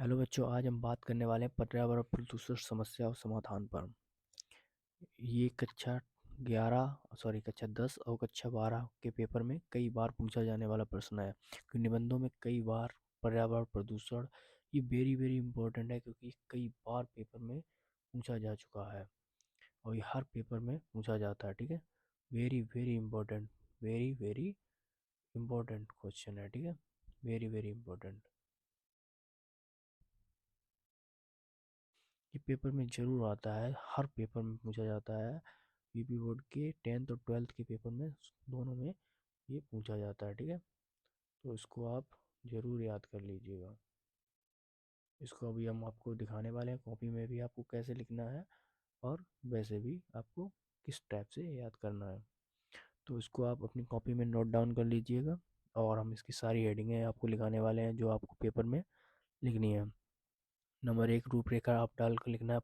Hello बच्चों, आज हम बात करने वाले हैं पर्यावरण प्रदूषण समस्या और समाधान पर। ये कक्षा 10 और कक्षा 12 के पेपर में कई बार पूछा जाने वाला प्रश्न है, क्योंकि निबंधों में कई बार पर्यावरण प्रदूषण ये वेरी वेरी इंपॉर्टेंट है, क्योंकि कई बार पेपर में पूछा जा चुका है और ये हर पेपर में पूछा जाता है। ठीक है, very very important, very very important question है। ठीक है, वेरी वेरी इंपॉर्टेंट। ये पेपर में ज़रूर आता है, हर पेपर में पूछा जाता है। यूपी बोर्ड के 10th और 12th के पेपर में दोनों में ये पूछा जाता है। ठीक है, तो इसको आप ज़रूर याद कर लीजिएगा। इसको अभी हम आपको दिखाने वाले हैं, कॉपी में भी आपको कैसे लिखना है और वैसे भी आपको किस टाइप से याद करना है। तो इसको आप अपनी कॉपी में नोट डाउन कर लीजिएगा और हम इसकी सारी हेडिंगें आपको लिखाने वाले हैं जो आपको पेपर में लिखनी है। नंबर 1, रूपरेखा आप डाल कर लिखना है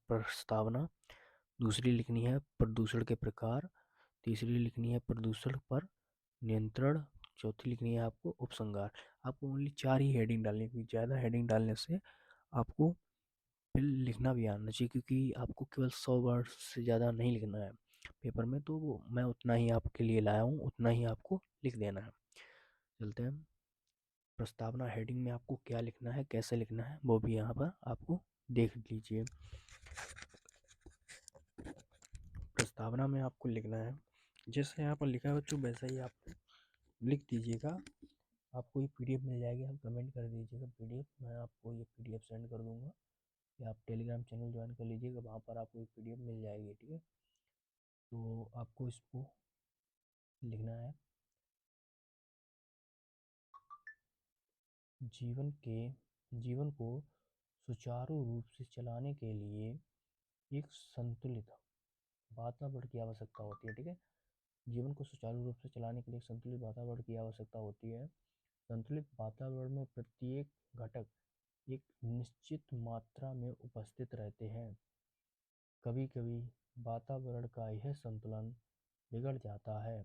प्रस्तावना। दूसरी लिखनी है प्रदूषण के प्रकार। तीसरी लिखनी है प्रदूषण पर नियंत्रण। चौथी लिखनी है आपको उपसंहार। आपको ओनली 4 ही हेडिंग डालनी है, क्योंकि ज़्यादा हेडिंग डालने से आपको फिर लिखना भी आना चाहिए, क्योंकि आपको केवल 100 वर्ड से ज़्यादा नहीं लिखना है पेपर में। तो वो मैं उतना ही आपके लिए लाया हूँ, उतना ही आपको लिख देना है। चलते हैं, प्रस्तावना हेडिंग में आपको क्या लिखना है, कैसे लिखना है, वो भी यहाँ पर आपको देख लीजिए। प्रस्तावना में आपको लिखना है, जैसे यहाँ पर लिखा है बच्चों वैसा ही आप लिख दीजिएगा। आपको ये पीडीएफ मिल जाएगी, आप कमेंट कर दीजिएगा पीडीएफ, मैं आपको ये पीडीएफ सेंड कर दूंगा, या आप टेलीग्राम चैनल ज्वाइन कर लीजिएगा, वहाँ पर आपको ये पीडीएफ मिल जाएगी। ठीक है, तो आपको इसको लिखना है, जीवन को सुचारू रूप से चलाने के लिए एक संतुलित वातावरण की आवश्यकता होती है। ठीक है, जीवन को सुचारू रूप से चलाने के लिए एक संतुलित वातावरण की आवश्यकता होती है। संतुलित वातावरण में प्रत्येक घटक एक निश्चित मात्रा में उपस्थित रहते हैं। कभी कभी वातावरण का यह संतुलन बिगड़ जाता है।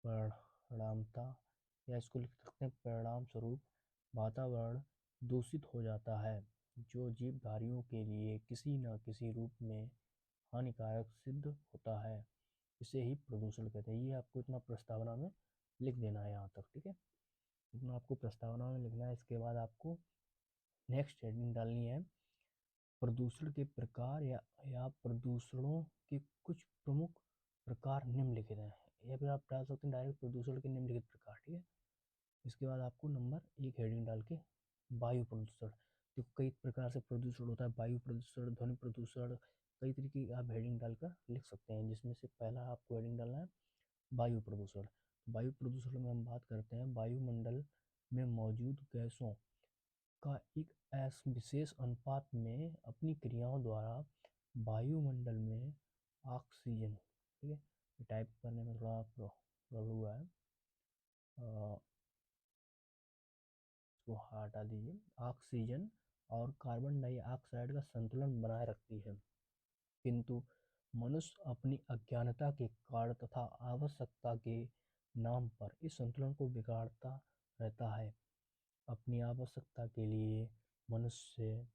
परिणामता, या इसको लिख सकते हैं परिणाम स्वरूप वातावरण दूषित हो जाता है, जो जीवधारियों के लिए किसी न किसी रूप में हानिकारक सिद्ध होता है। इसे ही प्रदूषण कहते हैं। ये आपको इतना प्रस्तावना में लिख देना है यहाँ तक। ठीक है, इतना आपको प्रस्तावना में लिखना है। इसके बाद आपको नेक्स्ट हेडिंग डालनी है, प्रदूषण के प्रकार या प्रदूषणों के कुछ प्रमुख प्रकार निम्नलिखित हैं, या फिर आप डाल सकते हैं डायरेक्ट प्रदूषण के निम्नलिखित प्रकार। ठीक है, इसके बाद आपको नंबर 1 हेडिंग डाल के वायु प्रदूषण, जो कई प्रकार से प्रदूषण होता है, वायु प्रदूषण, ध्वनि प्रदूषण, कई तरीके की आप हेडिंग डालकर लिख सकते हैं, जिसमें से पहला आपको हेडिंग डालना है वायु प्रदूषण। वायु प्रदूषण में हम बात करते हैं वायुमंडल में मौजूद गैसों का एक विशेष अनुपात में अपनी क्रियाओं द्वारा वायुमंडल में ऑक्सीजन, ठीक है, टाइप करने में थोड़ा प्रॉब्लम हुआ है, इसको हटा दीजिए, ऑक्सीजन और कार्बन डाइऑक्साइड का संतुलन बनाए रखती है। किंतु मनुष्य अपनी अज्ञानता के कारण तथा आवश्यकता के नाम पर इस संतुलन को बिगाड़ता रहता है। अपनी आवश्यकता के लिए मनुष्य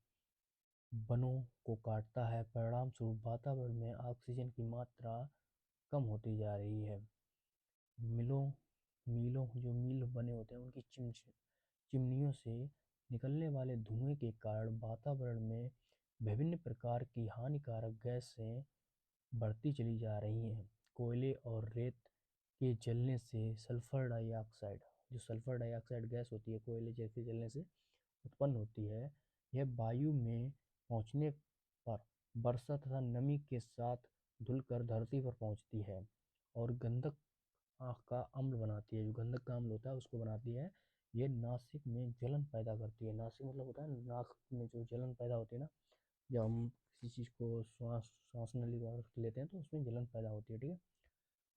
वनों को काटता है, परिणाम स्वरूप वातावरण में ऑक्सीजन की मात्रा कम होती जा रही है। मिलों मीलों जो मिल बने होते हैं उनकी चिमनियों से निकलने वाले धुएं के कारण वातावरण में विभिन्न प्रकार की हानिकारक गैसें बढ़ती चली जा रही हैं। कोयले और रेत के जलने से सल्फर डाइऑक्साइड, जो सल्फर डाइऑक्साइड गैस होती है कोयले जैसे जलने से उत्पन्न होती है, यह वायु में पहुंचने पर वर्षा तथा नमी के साथ धुलकर धरती पर पहुंचती है और गंधक आँख का अम्ल बनाती है। जो गंधक का अम्ल होता है उसको बनाती है। ये नासिक में जलन पैदा करती है। नासिक मतलब होता है नाक में जो जलन पैदा होती है ना, जब हम किसी चीज़ को श्वास नली द्वारा लेते हैं तो उसमें जलन पैदा होती है। ठीक है,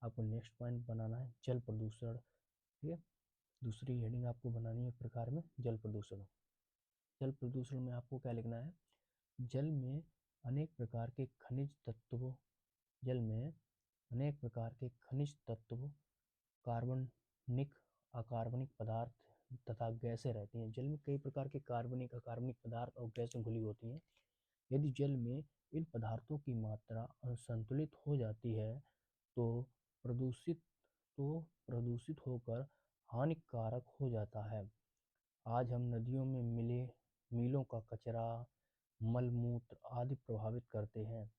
आपको नेक्स्ट पॉइंट बनाना है जल प्रदूषण। ठीक है, दूसरी हेडिंग आपको बनानी है प्रकार में जल प्रदूषण। जल प्रदूषण में आपको क्या लिखना है, जल में अनेक प्रकार के खनिज तत्वों जल में अनेक प्रकार के खनिज तत्व, कार्बनिक अकार्बनिक पदार्थ तथा गैसें रहती हैं। जल में कई प्रकार के कार्बनिक पदार्थ और गैसें घुली होती हैं। यदि जल में इन पदार्थों की मात्रा असंतुलित हो जाती है तो प्रदूषित तो प्रदूषित होकर हानिकारक हो जाता है। आज हम नदियों में मिले मीलों का कचरा, मलमूत्र आदि प्रभावित करते हैं।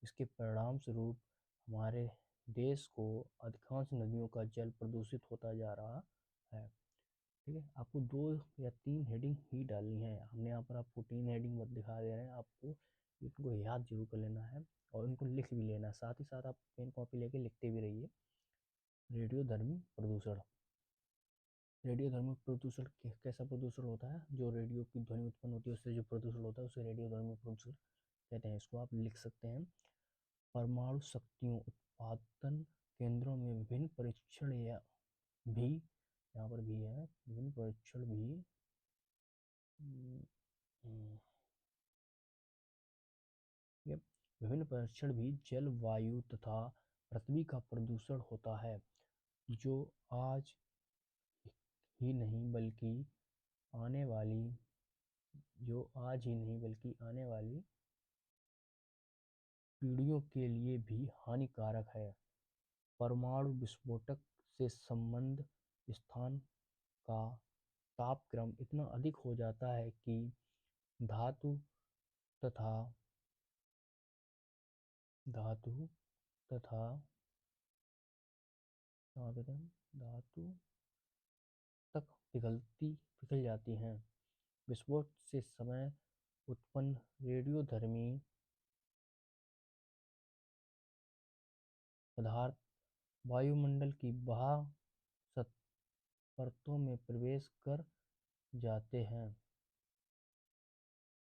इसके परिणाम स्वरूप हमारे देश को अधिकांश नदियों का जल प्रदूषित होता जा रहा है। ठीक है, आपको 2 या 3 हेडिंग ही डालनी है। हमने यहाँ पर आपको 3 हेडिंग मत दिखा दे रहे हैं, आपको इनको याद जरूर कर लेना है और इनको लिख भी लेना है। साथ ही साथ आप पेन कॉपी लेके लिखते भी रहिए। रेडियोधर्मी प्रदूषण। रेडियोधर्मी प्रदूषण कैसा प्रदूषण होता है? जो रेडियो की ध्वनि उत्पन्न होती है उससे जो प्रदूषण होता है उसे रेडियोधर्मी प्रदूषण कहते हैं। इसको आप लिख सकते हैं। परमाणु शक्तियों उत्पादन केंद्रों में विभिन्न परीक्षण या भी यहाँ पर भी है, विभिन्न परीक्षण भी ये विभिन्न परीक्षण भी जल, वायु तथा पृथ्वी का प्रदूषण होता है, जो आज ही नहीं बल्कि आने वाली आने वाली पीढ़ियों के लिए भी हानिकारक है। परमाणु विस्फोटक से संबंध स्थान का तापक्रम इतना अधिक हो जाता है कि धातु तथा धातु तथा धातु तक पिघल जाती हैं। विस्फोट से समय उत्पन्न रेडियोधर्मी पदार्थ वायुमंडल की बाह्य परतों में प्रवेश कर जाते हैं,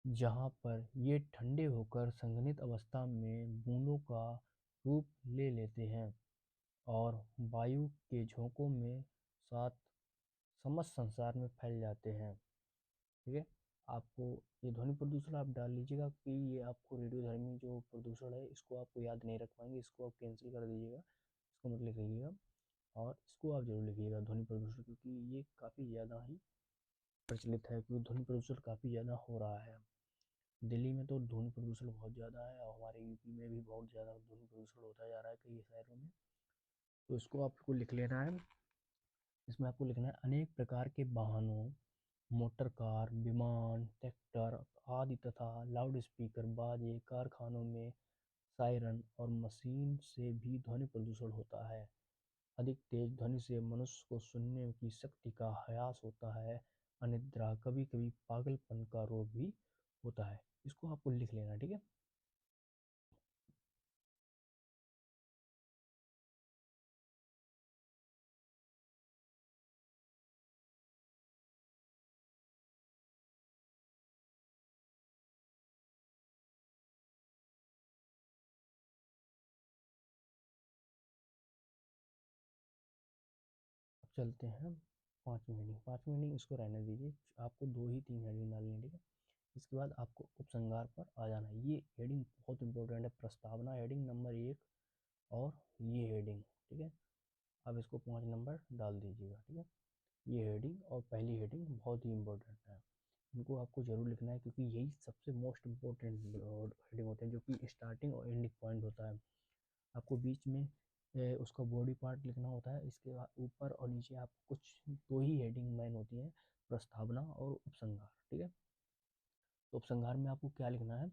जहां पर ये ठंडे होकर संघनित अवस्था में बूंदों का रूप ले लेते हैं और वायु के झोंकों में साथ समस्त संसार में फैल जाते हैं। ठीक है, आपको ये ध्वनि प्रदूषण आप डाल लीजिएगा कि ये आपको रेडियोधर्मी जो प्रदूषण है इसको आपको याद नहीं रख पाएंगे, इसको आप कैंसिल कर दीजिएगा, इसको मत लिखिएगा और इसको आप जरूर लिखिएगा ध्वनि प्रदूषण, क्योंकि ये काफ़ी ज़्यादा ही प्रचलित है, क्योंकि ध्वनि प्रदूषण काफ़ी ज़्यादा हो रहा है। दिल्ली में तो ध्वनि प्रदूषण बहुत ज़्यादा है और हमारे यूपी में भी बहुत ज़्यादा ध्वनि प्रदूषण होता जा रहा है कई शहरों में। तो इसको आपको लिख लेना है। इसमें आपको लिखना है अनेक प्रकार के वाहनों, मोटर कार, विमान, ट्रैक्टर आदि तथा लाउडस्पीकर, बाजे, कारखानों में सायरन और मशीन से भी ध्वनि प्रदूषण होता है। अधिक तेज ध्वनि से मनुष्य को सुनने की शक्ति का ह्रास होता है। अनिद्रा, कभी कभी पागलपन का रोग भी होता है। इसको आपको लिख लेना, ठीक है। अब चलते हैं 5वीं हेडिंग इसको रहने दीजिए, आपको 2 ही 3 हेडिंग डालनी है, ठीक है। इसके बाद आपको उपसंहार पर आ जाना है। ये हेडिंग बहुत इंपॉर्टेंट है, प्रस्तावना हेडिंग नंबर 1 और ये हेडिंग, ठीक है। अब इसको 5 नंबर डाल दीजिएगा, ठीक है। ये हेडिंग और पहली हेडिंग बहुत ही इंपॉर्टेंट है, इनको आपको जरूर लिखना है, क्योंकि यही सबसे मोस्ट इम्पोर्टेंट हेडिंग होते हैं, जो कि स्टार्टिंग और एंडिंग पॉइंट होता है। आपको बीच में उसका बॉडी पार्ट लिखना होता है। इसके बाद ऊपर और नीचे आपको कुछ 2 ही हेडिंग मेन होती हैं, प्रस्तावना और उपसंहार, ठीक है। तो उपसंहार में आपको क्या लिखना है?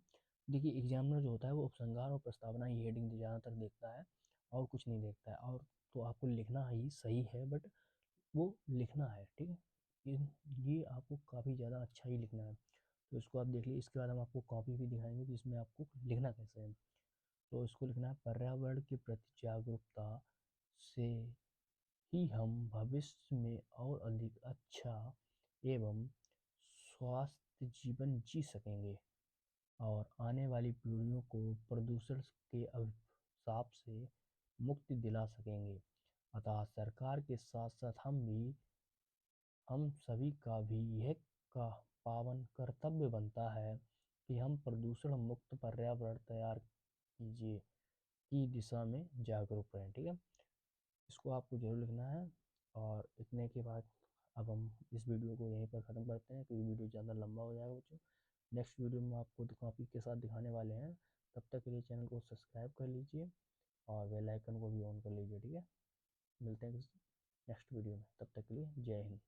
देखिए, एग्जामिनर जो होता है वो उपसंहार और प्रस्तावना ही हेडिंग ज़्यादातर देखता है और कुछ नहीं देखता है, और तो आपको लिखना ही सही है, बट वो लिखना है, ठीक है। ये ये आपको काफ़ी ज़्यादा अच्छा ही लिखना है। तो इसको आप देख लीजिए। इसके बाद हम आपको कॉपी भी दिखाएंगे जिसमें आपको लिखना कैसे है। तो इसको लिखना है, पर्यावरण के प्रति जागरूकता से ही हम भविष्य में और अधिक अच्छा एवं स्वास्थ्य जीवन जी सकेंगे और आने वाली पीढ़ियों को प्रदूषण के अभिशाप से मुक्ति दिला सकेंगे। अतः सरकार के साथ साथ हम सभी का भी यह का पावन कर्तव्य बनता है कि हम प्रदूषण मुक्त पर्यावरण तैयार कीजिए की दिशा में जागरूक रहें, ठीक है। इसको आपको जरूर लिखना है। और इतने के बाद अब हम इस वीडियो को यहीं पर ख़त्म करते हैं क्योंकि वीडियो ज़्यादा लंबा हो जाएगा बच्चों। नेक्स्ट वीडियो में आपको कॉपी के साथ दिखाने वाले हैं। तब तक के लिए चैनल को सब्सक्राइब कर लीजिए और बेल आइकन को भी ऑन कर लीजिए, ठीक है। मिलते हैं नेक्स्ट वीडियो में, तब तक के लिए जय हिंद।